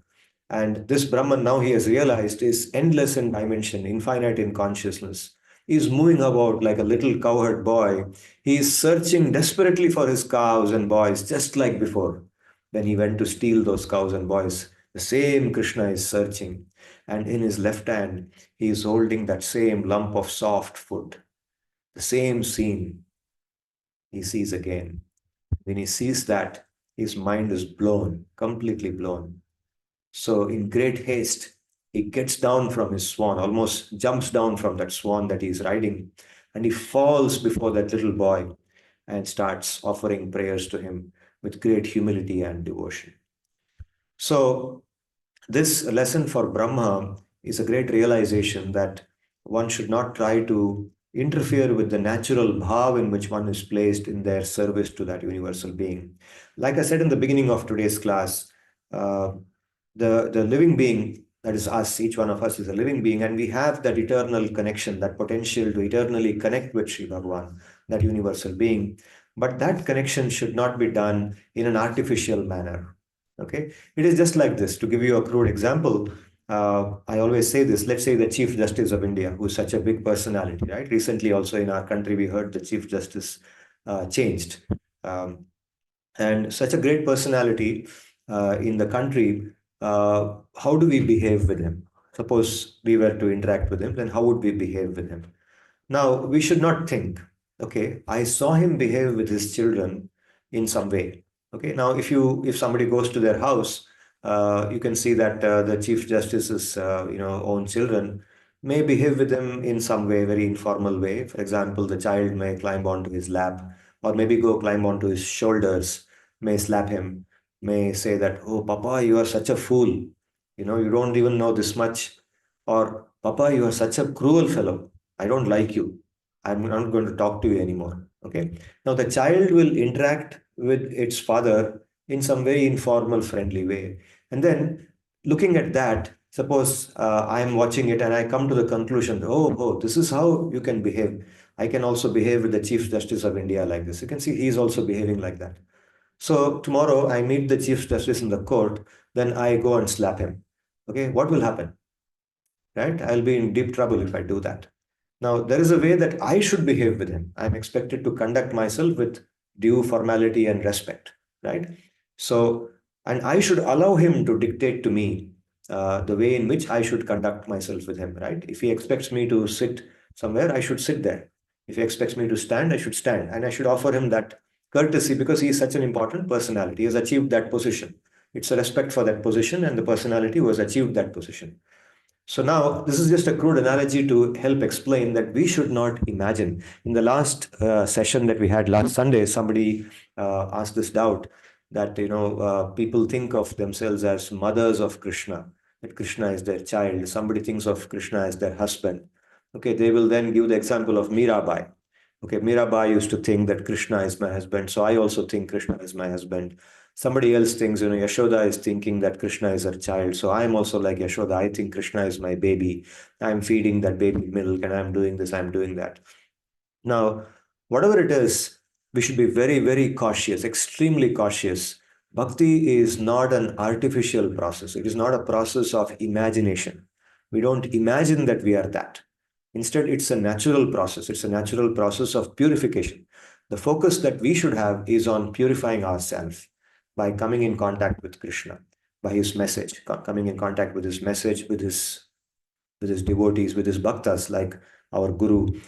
And this Brahman, now he has realized, is endless in dimension, infinite in consciousness. He is moving about like a little cowherd boy. He is searching desperately for his cows and boys, just like before when he went to steal those cows and boys. The same Krishna is searching. and in his left hand, he is holding that same lump of soft food. The same scene he sees again. When he sees that, his mind is blown, completely blown. So, in great haste, he gets down from his swan, almost jumps down from that swan that he's riding, and he falls before that little boy and starts offering prayers to him with great humility and devotion. So, this lesson for Brahma is a great realization that one should not try to interfere with the natural bhav in which one is placed in their service to that universal being. Like I said in the beginning of today's class, uh, the living being, that is us, each one of us is a living being, and we have that eternal connection, that potential to eternally connect with Sri Bhagavan, that universal being. But that connection should not be done in an artificial manner. Okay, it is just like this. To give you a crude example, I always say this. Let's say the Chief Justice of India, who is such a big personality, right? Recently, also in our country, we heard the Chief Justice changed. Um, and such a great personality in the country, how do we behave with him? Suppose we were to interact with him, then how would we behave with him? Now, we should not think, okay, I saw him behave with his children in some way. Okay, now if somebody goes to their house, you can see that the Chief Justice's own children may behave with him in some way, very informal way. For example, the child may climb onto his lap, or maybe go climb onto his shoulders, may slap him, may say that, "Oh, Papa, you are such a fool. You don't even know this much," or "Papa, you are such a cruel fellow. I don't like you. I'm not going to talk to you anymore." Okay. Now the child will interact with its father in some very informal, friendly way. And then looking at that, suppose I am watching it and I come to the conclusion, oh, this is how you can behave. I can also behave with the Chief Justice of India like this. You can see he's also behaving like that. So tomorrow I meet the Chief Justice in the court, then I go and slap him. Okay, what will happen? Right? I'll be in deep trouble if I do that. Now, there is a way that I should behave with him. I'm expected to conduct myself with due formality and respect, right? So, and I should allow him to dictate to me the way in which I should conduct myself with him, right? If he expects me to sit somewhere, I should sit there. If he expects me to stand, I should stand. And I should offer him that courtesy because he is such an important personality. He has achieved that position. It's a respect for that position and the personality who has achieved that position. So now this is just a crude analogy to help explain that we should not imagine. In the last session that we had last Sunday, somebody asked this doubt that people think of themselves as mothers of Krishna, that Krishna is their child. Somebody thinks of Krishna as their husband. Okay, they will then give the example of Mirabai. Okay, Mirabai used to think that Krishna is my husband, so I also think Krishna is my husband. Somebody else thinks, Yashoda is thinking that Krishna is her child. So I'm also like Yashoda. I think Krishna is my baby. I'm feeding that baby milk and I'm doing this, I'm doing that. Now, whatever it is, we should be very, very cautious, extremely cautious. Bhakti is not an artificial process. It is not a process of imagination. We don't imagine that we are that. Instead, it's a natural process. It's a natural process of purification. The focus that we should have is on purifying ourselves by coming in contact with Krishna, by his message, coming in contact with his message, with his devotees, with his bhaktas, like our guru.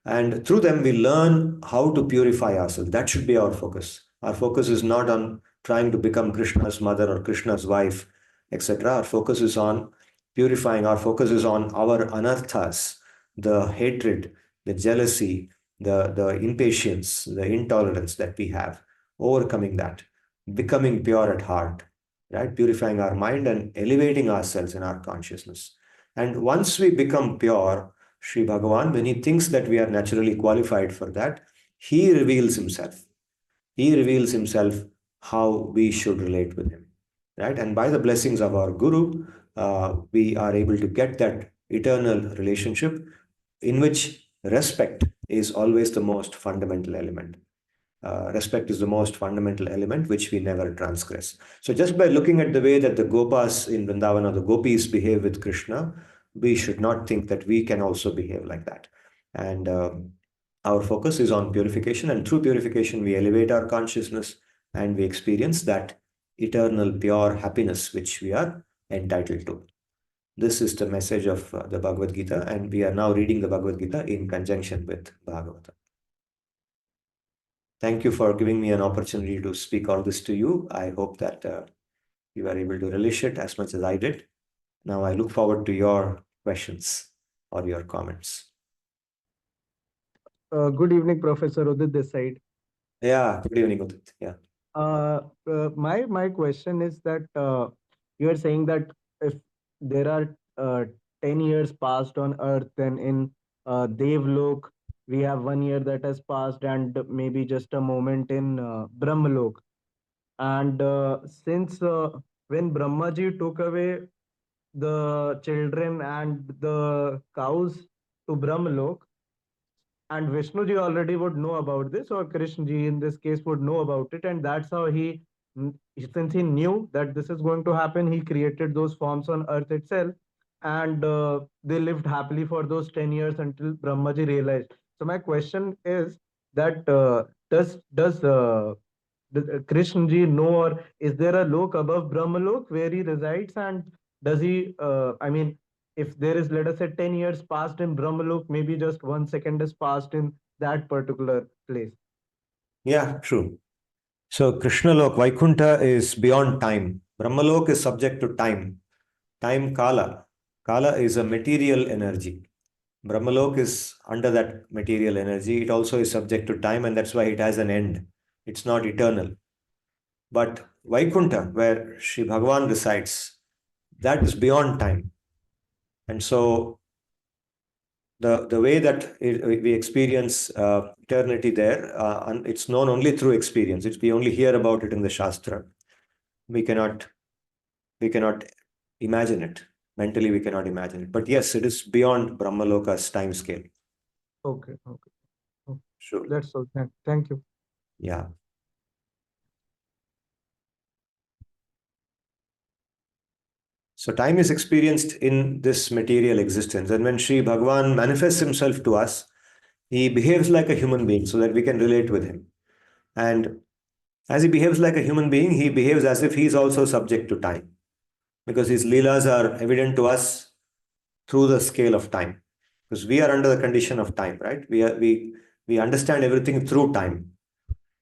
And through them, we learn how to purify ourselves. That should be our focus. Our focus is not on trying to become Krishna's mother or Krishna's wife, etc. Our focus is on purifying. Our focus is on our anarthas, the hatred, the jealousy, the impatience, the intolerance that we have, overcoming that, becoming pure at heart, right? Purifying our mind and elevating ourselves in our consciousness. And once we become pure, Sri Bhagavan, when he thinks that we are naturally qualified for that, he reveals himself. He reveals himself how we should relate with him, right? And by the blessings of our Guru, we are able to get that eternal relationship in which respect is always the most fundamental element. Respect is the most fundamental element which we never transgress. So just by looking at the way that the Gopas in Vrindavan or the Gopis behave with Krishna, we should not think that we can also behave like that. And our focus is on purification, and through purification, we elevate our consciousness and we experience that eternal pure happiness which we are entitled to. This is the message of the Bhagavad-gita, and we are now reading the Bhagavad-gita in conjunction with Bhagavata. Thank you for giving me an opportunity to speak all this to you. I hope that you are able to relish it as much as I did. Now I look forward to your questions or your comments. Good evening, Professor Udit this side. Yeah, good evening, Udit. Yeah. My question is that you are saying that if there are 10 years passed on Earth, then in Devlok we have 1 year that has passed, and maybe just a moment in Brahmalok. And since when Brahmaji took away the children and the cows to Brahmalok, and Vishnuji already would know about this, or Krishnaji in this case would know about it, and that's how since he knew that this is going to happen, he created those forms on Earth itself, and they lived happily for those 10 years until Brahmaji realized. So my question is that does Krishnaji know, or is there a lok above Brahmalok where he resides, and does he? I mean, if there is, let us say, 10 years passed in Brahmalok, maybe just 1 second is passed in that particular place. Yeah, true. So Krishna Lok, Vaikuntha is beyond time. Brahmalok is subject to time. Time Kala. Kala is a material energy. Brahmalok is under that material energy. It also is subject to time, and that's why it has an end. It's not eternal. But Vaikuntha, where Sri Bhagavan resides, that is beyond time. And so the way that we experience eternity there, it's known only through experience. We only hear about it in the Shastra. We cannot imagine it. Mentally, we cannot imagine it. But yes, it is beyond Brahmaloka's time scale. Okay, okay. Sure. That's all. Thank you. Yeah. So time is experienced in this material existence. And when Sri Bhagavan manifests himself to us, he behaves like a human being so that we can relate with him. And as he behaves like a human being, he behaves as if he is also subject to time. Because his leelas are evident to us through the scale of time. Because we are under the condition of time, right? We understand everything through time.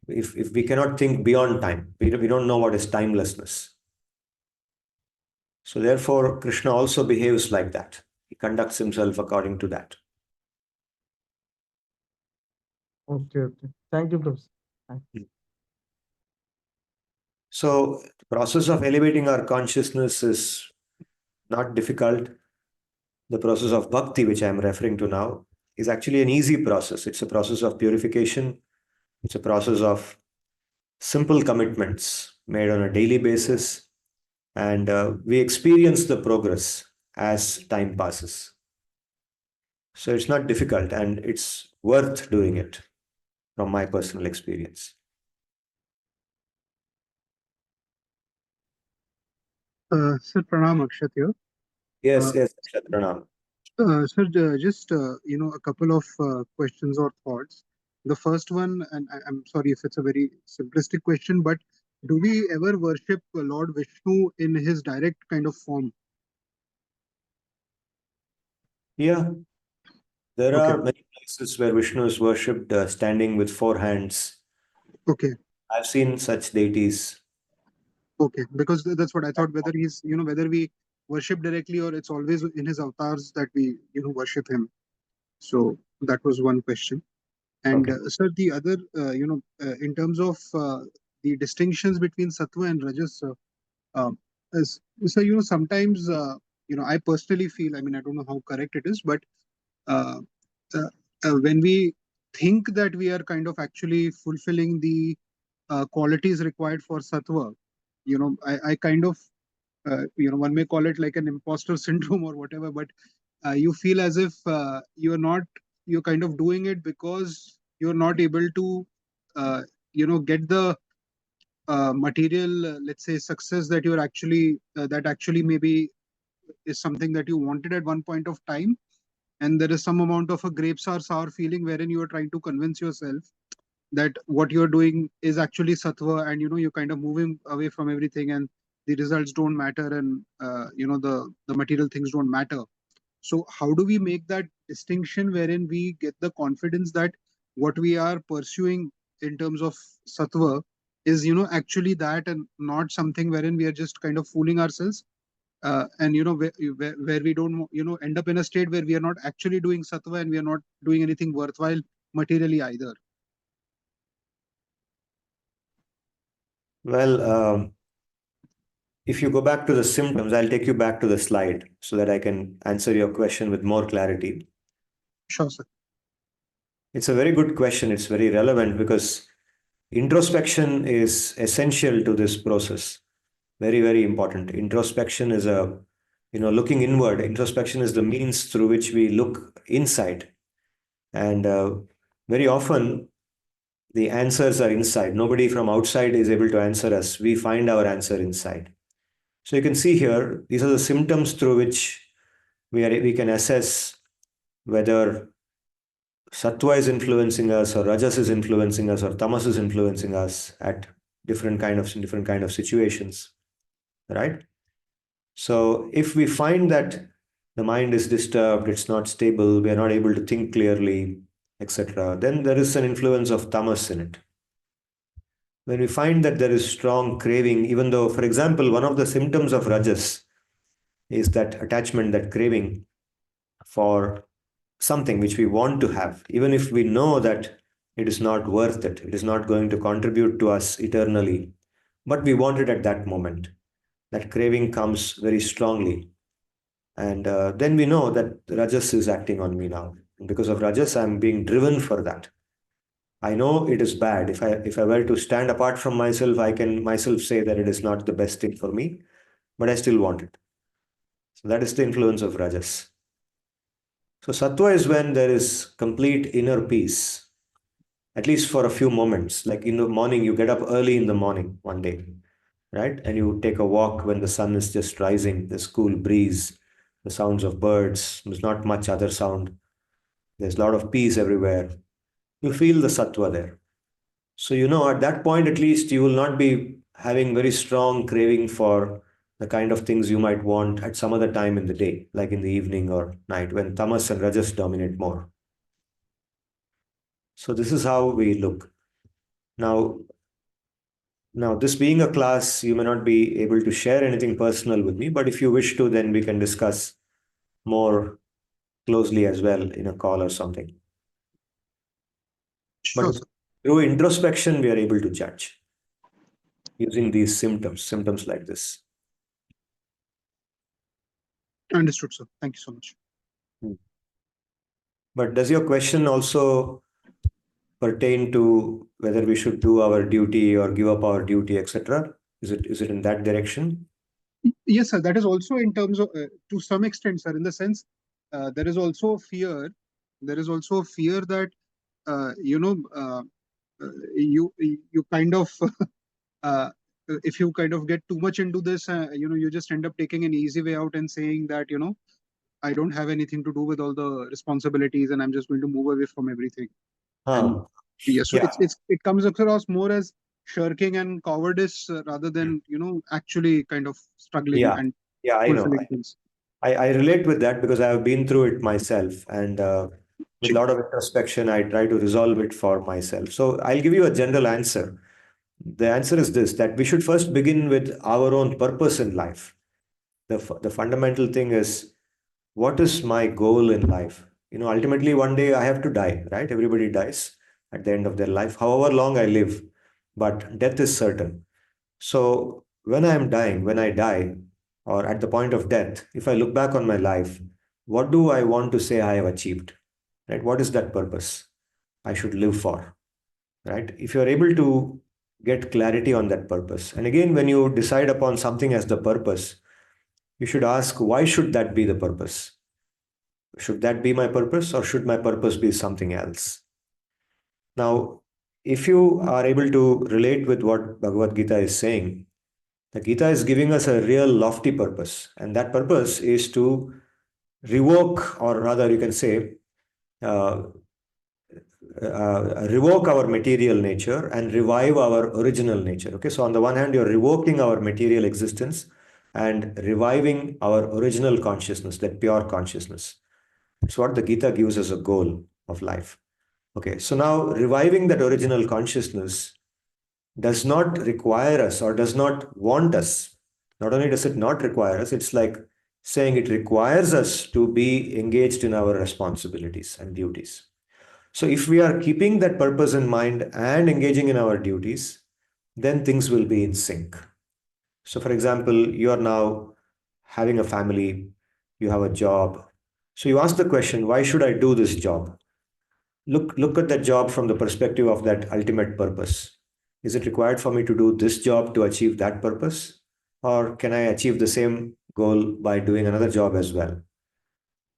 If we cannot think beyond time, we don't know what is timelessness. So therefore, Krishna also behaves like that. He conducts himself according to that. Okay, okay. Thank you, Professor. So the process of elevating our consciousness is not difficult. The process of bhakti, which I am referring to now, is actually an easy process. It's a process of purification. It's a process of simple commitments made on a daily basis. And we experience the progress as time passes. So it's not difficult, and it's worth doing it from my personal experience. Sir, Pranam Akshat here. Yes, yes, Pranam. Sir, just a couple of questions or thoughts. The first one, and I'm sorry if it's a very simplistic question, but do we ever worship Lord Vishnu in his direct kind of form? Yeah, there Okay. are many places where Vishnu is worshipped standing with four hands. Okay. I've seen such deities. Okay, because that's what I thought. Whether he's, whether we worship directly or it's always in his avatars that we, worship him. So that was one question. And Okay. sir, the other, in terms of the distinctions between sattva and rajas, so sometimes I personally feel. I mean, I don't know how correct it is, but uh, uh, when we think that we are kind of actually fulfilling the qualities required for sattva, I kind of one may call it like an imposter syndrome or whatever, but you feel as if you're kind of doing it because you're not able to get the material, let's say, success that you're actually that actually maybe is something that you wanted at one point of time, and there is some amount of a grapes are sour feeling wherein you are trying to convince yourself that what you're doing is actually sattva, and you're kind of moving away from everything, and the results don't matter, and the material things don't matter. So how do we make that distinction wherein we get the confidence that what we are pursuing in terms of sattva is actually that, and not something wherein we are just kind of fooling ourselves, and where we don't end up in a state where we are not actually doing sattva and we are not doing anything worthwhile materially either. Well, if you go back to the symptoms, I'll take you back to the slide so that I can answer your question with more clarity. Sure, sir. It's a very good question. It's very relevant because introspection is essential to this process. Very, very important. Introspection is looking inward. Introspection is the means through which we look inside. And very often, the answers are inside. Nobody from outside is able to answer us. We find our answer inside. So you can see here, these are the symptoms through which we can assess whether sattva is influencing us, or rajas is influencing us, or tamas is influencing us at different kind of situations, right? So if we find that the mind is disturbed, it's not stable, we are not able to think clearly, etc., then there is an influence of tamas in it. When we find that there is strong craving, even though, for example, one of the symptoms of rajas is that attachment, that craving for something which we want to have, even if we know that it is not worth it, it is not going to contribute to us eternally, but we want it at that moment. That craving comes very strongly. And then we know that rajas is acting on me now. And because of rajas, I'm being driven for that. I know it is bad. If I were to stand apart from myself, I can myself say that it is not the best thing for me, but I still want it. So that is the influence of rajas. So sattva is when there is complete inner peace, at least for a few moments. Like in the morning, you get up early in the morning one day, right? And you take a walk when the sun is just rising, the cool breeze, the sounds of birds, there's not much other sound. There's a lot of peace everywhere. You feel the sattva there. So, at that point, at least you will not be having very strong craving for the kind of things you might want at some other time in the day, like in the evening or night when tamas and rajas dominate more. So this is how we look. Now, this being a class, you may not be able to share anything personal with me, but if you wish to, then we can discuss more closely as well in a call or something. Sure, But sir. through introspection, we are able to judge using these symptoms like this. Understood, sir. Thank you so much. But does your question also pertain to whether we should do our duty or give up our duty, etc.? Is it in that direction? Yes, sir. That is also in terms of, to some extent, sir, in the sense, there is also a fear. There is also a fear that, you kind of, if you kind of get too much into this, you just end up taking an easy way out and saying that, I don't have anything to do with all the responsibilities, and I'm just going to move away from everything. And yeah, so Yeah. it comes across more as shirking and cowardice, rather than actually kind of struggling and I know. fulfilling things. I relate with that because I have been through it myself, and with a lot of introspection, I try to resolve it for myself. So I'll give you a general answer. The answer is this: that we should first begin with our own purpose in life. The fundamental thing is, what is my goal in life? Ultimately, one day I have to die, right? Everybody dies at the end of their life, however long I live, but death is certain. So when I am dying, when I die, or at the point of death, if I look back on my life, what do I want to say I have achieved? Right? What is that purpose I should live for? Right? If you're able to get clarity on that purpose, and again, when you decide upon something as the purpose, you should ask, why should that be the purpose? Should that be my purpose, or should my purpose be something else? Now, if you are able to relate with what Bhagavad-gita is saying, the Gita is giving us a real lofty purpose, and that purpose is to revoke, or rather, you can say, uh, revoke our material nature and revive our original nature. Okay, so on the one hand, you're revoking our material existence and reviving our original consciousness, that pure consciousness. It's what the Gita gives as a goal of life. Okay, so now reviving that original consciousness does not require us or does not want us. Not only does it not require us, it's like saying it requires us to be engaged in our responsibilities and duties. So if we are keeping that purpose in mind and engaging in our duties, then things will be in sync. So for example, you are now having a family, you have a job. So you ask the question, why should I do this job? Look at that job from the perspective of that ultimate purpose. Is it required for me to do this job to achieve that purpose? Or can I achieve the same goal by doing another job as well?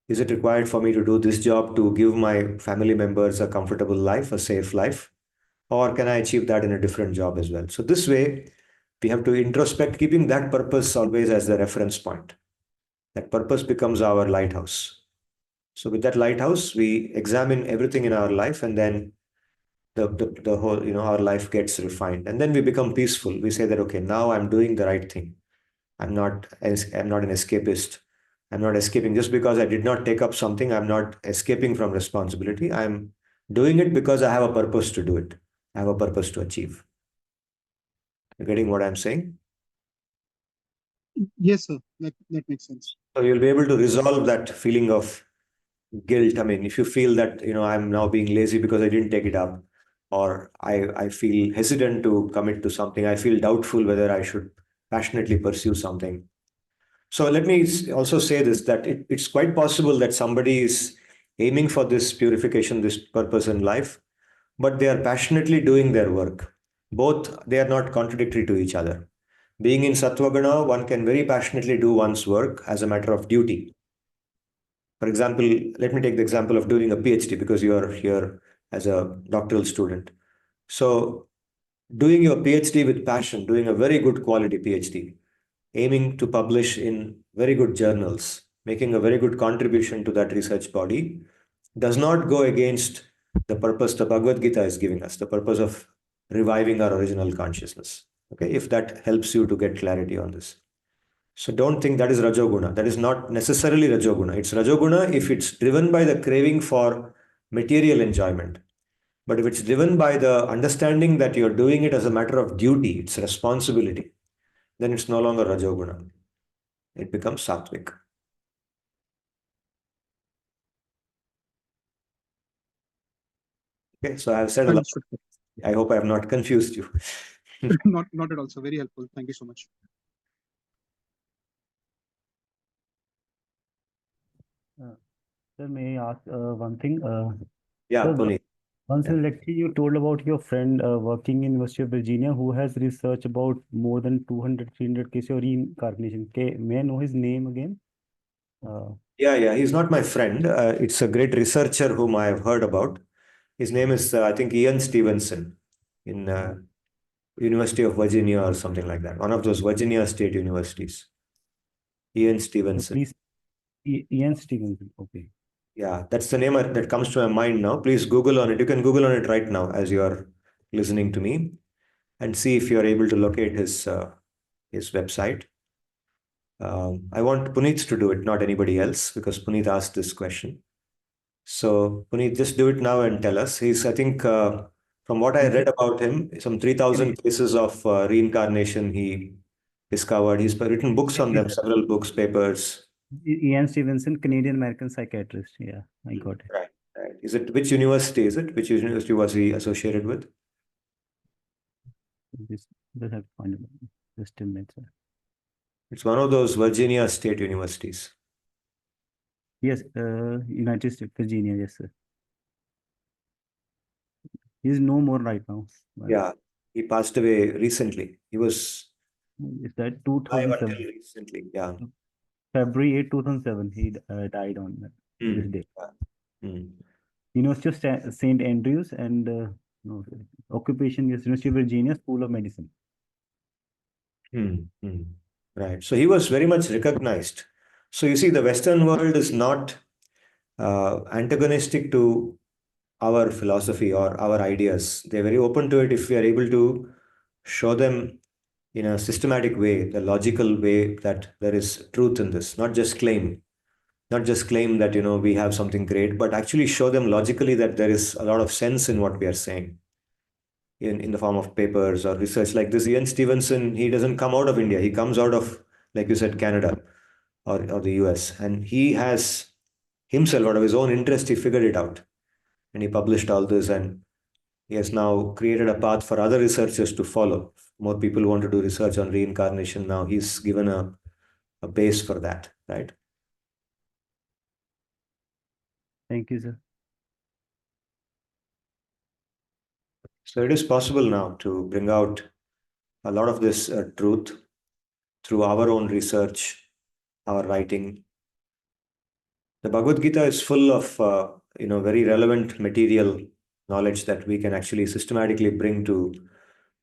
Is it required for me to do this job to give my family members a comfortable life, a safe life? Or can I achieve that in a different job as well? So this way, we have to introspect, keeping that purpose always as the reference point. That purpose becomes our lighthouse. So with that lighthouse, we examine everything in our life, and then the whole, our life gets refined. And then we become peaceful. We say that, okay, now I'm doing the right thing. I'm not an escapist. I'm not escaping just because I did not take up something. I'm not escaping from responsibility. I'm doing it because I have a purpose to do it. I have a purpose to achieve. You're getting what I'm saying? Yes, sir. That makes sense. So you'll be able to resolve that feeling of guilt. I mean, if you feel that, I'm now being lazy because I didn't take it up, or I feel hesitant to commit to something, I feel doubtful whether I should passionately pursue something. So let me also say this, that it's quite possible that somebody is aiming for this purification, this purpose in life, but they are passionately doing their work. Both, they are not contradictory to each other. Being in Sattvagana, one can very passionately do one's work as a matter of duty. For example, let me take the example of doing a PhD, because you are here as a doctoral student. So doing your PhD with passion, doing a very good quality PhD, aiming to publish in very good journals, making a very good contribution to that research body, does not go against the purpose the Bhagavad-Gita is giving us, the purpose of reviving our original consciousness. Okay, if that helps you to get clarity on this. So don't think that is Rajoguna. That is not necessarily Rajoguna. It's Rajoguna if it's driven by the craving for material enjoyment. But if it's driven by the understanding that you're doing it as a matter of duty, it's responsibility, then it's no longer Rajoguna. It becomes Sattvic. Okay, so I've said a lot. Understood. I hope I have not confused you. Not at all, sir. Very helpful. Thank you so much. Sir, may I ask one thing? Yeah, Sir, Puneet. once Yeah. in lecture you told about your friend working in University of Virginia who has researched about more than 200, 300 cases of reincarnation. May I know his name again? Yeah. He's not my friend. It's a great researcher whom I have heard about. His name is, I think, Ian Stevenson in University of Virginia or something like that. One of those Virginia State universities. Ian Stevenson. Please, Ian Stevenson. Okay. Yeah, that's the name that comes to my mind now. Please Google on it. You can Google on it right now as you are listening to me, and see if you are able to locate his website. I want Puneet to do it, not anybody else, because Puneet asked this question. So Puneet, just do it now and tell us. He's, I think, from what I read about him, some 3,000 cases of reincarnation he discovered. He's written books on them, several books, papers. Ian Stevenson, Canadian American psychiatrist. Yeah, I got it. Right. Is it, which university is it? Which university was he associated with? Just have to find it. Just a minute, sir. It's one of those Virginia State universities. Yes, United States, Virginia. Yes, sir. He's no more right now. Yeah, he passed away recently. He was Is that alive until 2007? recently. Yeah. February 8, 2007, he died on this day. Mm. University of St. Andrews and no, sorry. Occupation is University of Virginia School of Medicine. Right. So he was very much recognized. So you see, the Western world is not antagonistic to our philosophy or our ideas. They're very open to it if we are able to show them in a systematic way, the logical way, that there is truth in this, not just claim that, we have something great, but actually show them logically that there is a lot of sense in what we are saying in the form of papers or research like this. Ian Stevenson, he doesn't come out of India. He comes out of, like you said, Canada or the US. And he has himself, out of his own interest, he figured it out. And he published all this, and he has now created a path for other researchers to follow. More people want to do research on reincarnation now. He's given a base for that, right? Thank you, sir. So it is possible now to bring out a lot of this truth through our own research, our writing. The Bhagavad Gita is full of very relevant material knowledge that we can actually systematically bring to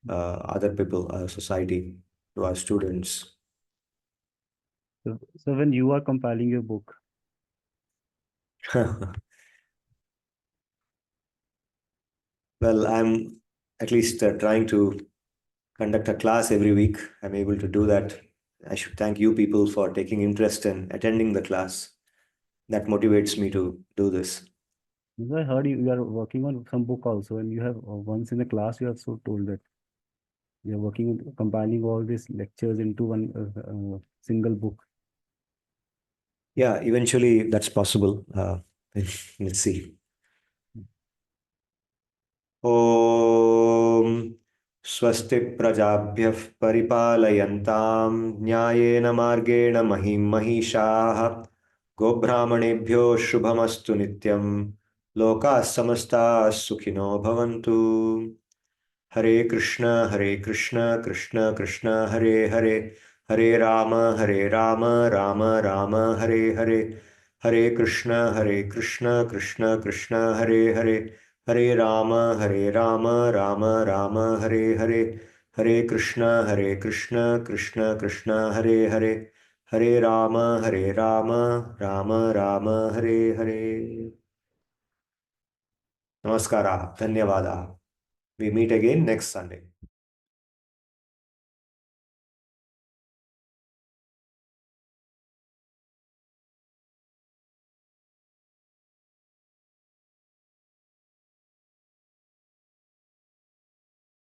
other people, our society, to our students. So when you are compiling your book, well, I'm at least trying to conduct a class every week. I'm able to do that. I should thank you people for taking interest in attending the class. That motivates me to do this. I heard you are working on some book also, and you have once in the class you have so told that you are working on compiling all these lectures into one single book. Yeah, eventually that's possible. Let's see. ॐ स्वस्ति प्रजाभ्यः परिपालयन्तां न्यायेन मार्गेण महीं महिषाः गोब्राह्मणेभ्यो शुभमस्तु नित्यं लोकाः समस्ताः सुखिनो भवन्तु। हरे कृष्ण कृष्ण कृष्ण हरे हरे, हरे राम राम राम हरे हरे, हरे कृष्ण कृष्ण कृष्ण हरे हरे, हरे राम राम राम हरे हरे, हरे कृष्ण कृष्ण कृष्ण हरे हरे, हरे राम राम राम हरे हरे। नमस्काराः, धन्यवादाः। We meet again next Sunday.